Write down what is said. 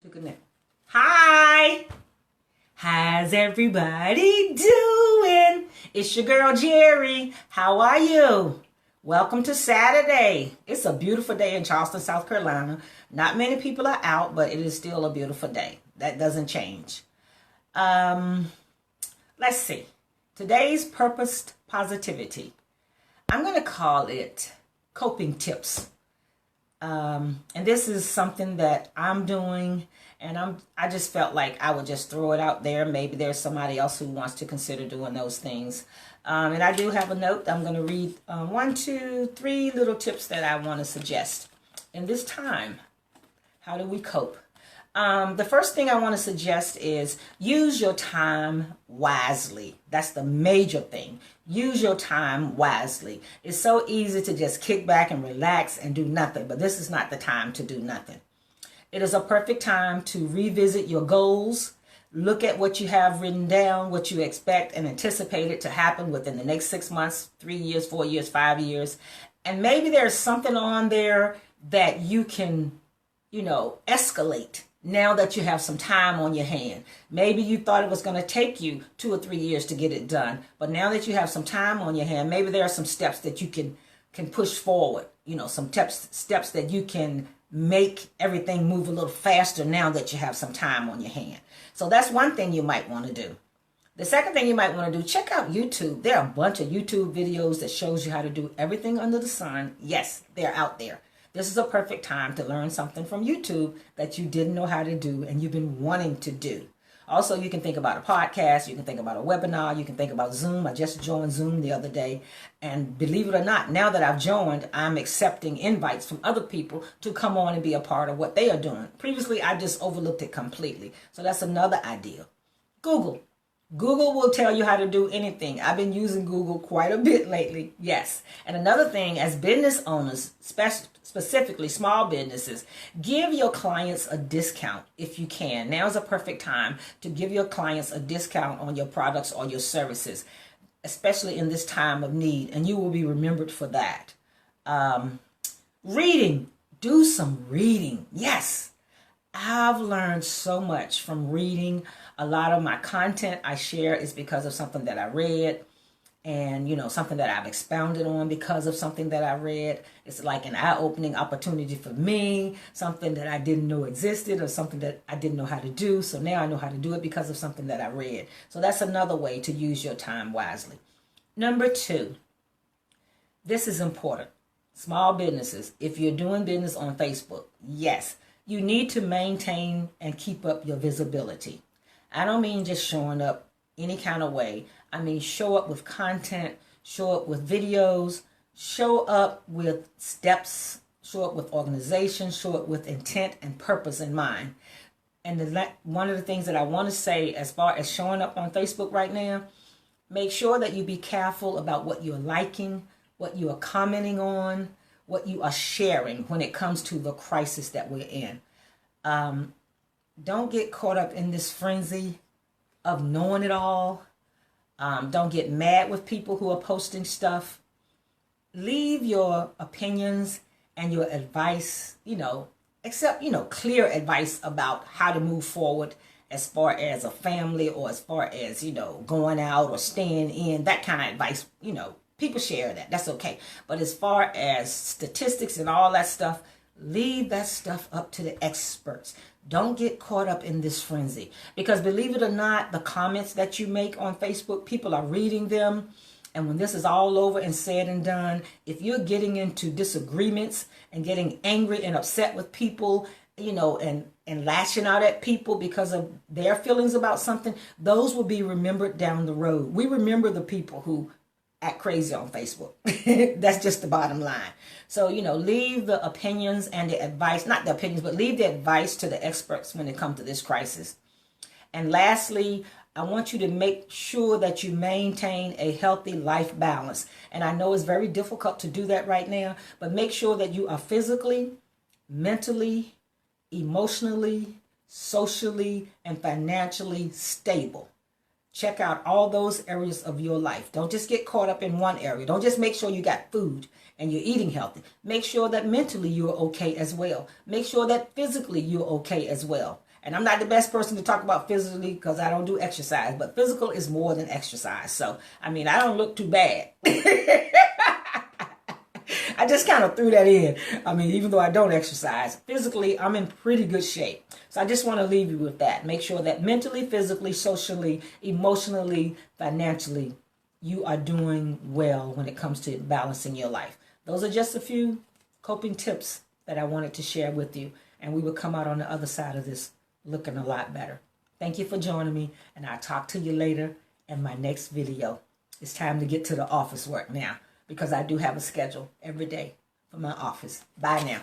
Took a nap. Hi! How's everybody doing? It's your girl Jerry. How are you? Welcome to Saturday. It's a beautiful day in Charleston, South Carolina. Not many people are out, but it is still a beautiful day. That doesn't change. Let's see. Today's purposed positivity. I'm going to call it coping tips. And this is something that I'm doing, and I just felt like I would just throw it out there. Maybe there's somebody else who wants to consider doing those things. And I do have a note. I'm going to read 1, 2, 3 little tips that I want to suggest in this time. How do we cope? The first thing I want to suggest is use your time wisely. That's the major thing. Use your time wisely. It's so easy to just kick back and relax and do nothing, but this is not the time to do nothing. It is a perfect time to revisit your goals, look at what you have written down, what you expect and anticipate it to happen within the next 6 months, 3 years, 4 years, 5 years. And maybe there's something on there that you can, escalate. Now that you have some time on your hand. Maybe you thought it was going to take you 2 or 3 years to get it done. But now that you have some time on your hand, maybe there are some steps that you can push forward. Some steps that you can make everything move a little faster now that you have some time on your hand. So that's one thing you might want to do. The second thing you might want to do, check out YouTube. There are a bunch of YouTube videos that shows you how to do everything under the sun. Yes, they're out there. This is a perfect time to learn something from YouTube that you didn't know how to do and you've been wanting to do. Also, you can think about a podcast, you can think about a webinar, you can think about Zoom. I just joined Zoom the other day, and believe it or not, now that I've joined, I'm accepting invites from other people to come on and be a part of what they are doing. Previously, I just overlooked it completely. So that's another idea. Google. Google will tell you how to do anything. I've been using Google quite a bit lately. Yes. And another thing, as business owners, specifically small businesses, give your clients a discount if you can. Now is a perfect time to give your clients a discount on your products or your services, especially in this time of need. And you will be remembered for that. Reading. Do some reading. Yes. I've learned so much from reading. A lot of my content I share is because of something that I read, and something that I've expounded on because of something that I read. It's like an eye-opening opportunity for me, something that I didn't know existed or something that I didn't know how to do. So now I know how to do it because of something that I read. So that's another way to use your time wisely. Number 2, this is important. Small businesses, if you're doing business on Facebook, yes, you need to maintain and keep up your visibility. I don't mean just showing up any kind of way. I mean show up with content, show up with videos, show up with steps, show up with organization, show up with intent and purpose in mind. And one of the things that I want to say as far as showing up on Facebook right now, make sure that you be careful about what you're liking, what you are commenting on, what you are sharing when it comes to the crisis that we're in. Don't get caught up in this frenzy of knowing it all. Don't get mad with people who are posting stuff. Leave your opinions and your advice, except, clear advice about how to move forward as far as a family or as far as, going out or staying in, that kind of advice, people share that. That's okay. But as far as statistics and all that stuff, leave that stuff up to the experts. Don't get caught up in this frenzy. Because believe it or not, the comments that you make on Facebook, people are reading them. And when this is all over and said and done, if you're getting into disagreements and getting angry and upset with people, and lashing out at people because of their feelings about something, those will be remembered down the road. We remember the people who act crazy on Facebook. That's just the bottom line. So, leave the opinions and the advice, not the opinions, but leave the advice to the experts when it comes to this crisis. And lastly, I want you to make sure that you maintain a healthy life balance. And I know it's very difficult to do that right now, but make sure that you are physically, mentally, emotionally, socially, and financially stable. Check out all those areas of your life. Don't just get caught up in one area. Don't just make sure you got food and you're eating healthy. Make sure that mentally you're okay as well. Make sure that physically you're okay as well. And I'm not the best person to talk about physically because I don't do exercise, but physical is more than exercise. So, I mean, I don't look too bad. I just kind of threw that in. I mean, even though I don't exercise, physically, I'm in pretty good shape. So I just want to leave you with that. Make sure that mentally, physically, socially, emotionally, financially, you are doing well when it comes to balancing your life. Those are just a few coping tips that I wanted to share with you. And we will come out on the other side of this looking a lot better. Thank you for joining me, and I'll talk to you later in my next video. It's time to get to the office work now because I do have a schedule every day for my office. Bye now.